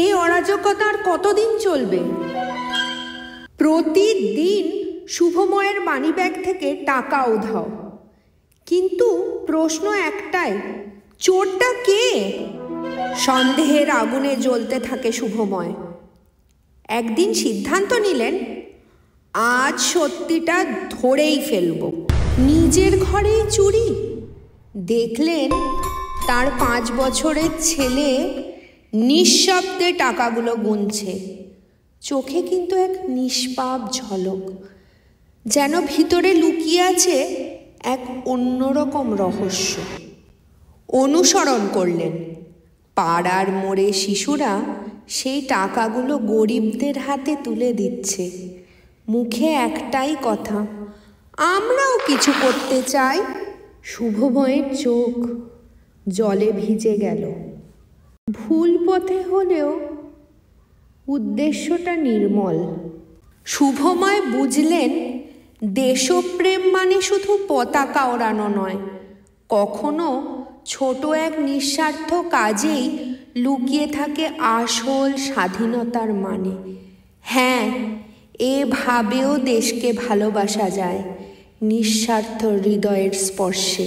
এই অরাজকতা আর কতদিন চলবে? প্রতিদিন শুভময়ের মানিব্যাগ থেকে টাকা উধাও, কিন্তু প্রশ্ন একটাই, চোরটা কে? সন্দেহের আগুনে জ্বলতে থাকে শুভময়। একদিন সিদ্ধান্ত নিলেন, আজ সত্যিটা ধরেই ফেলব। নিজের ঘরেই চুরি। দেখলেন তার 5 বছরের ছেলে নিঃশব্দে টাকাগুলো গুনছে। চোখে কিন্তু এক নিষ্পাপ ঝলক, যেন ভিতরে লুকিয়ে আছে এক অন্যরকম রহস্য। অনুসরণ করলেন। পাড়ার মোড়ে শিশুরা সেই টাকাগুলো গরিবদের হাতে তুলে দিচ্ছে। মুখে একটাই কথা, আমরাও কিছু করতে চাই। শুভময়ের চোখ জলে ভিজে গেল। ভুল পথে হলেও উদ্দেশ্যটা নির্মল। শুভময় বুঝলেন, দেশপ্রেম মানে শুধু পতাকা ওড়ানো নয়, কখনো ছোট এক নিঃস্বার্থ কাজেই লুকিয়ে থাকে আসল স্বাধীনতার মানে। হ্যাঁ, এভাবেও দেশকে ভালোবাসা যায়, নিঃস্বার্থ হৃদয়ের স্পর্শে।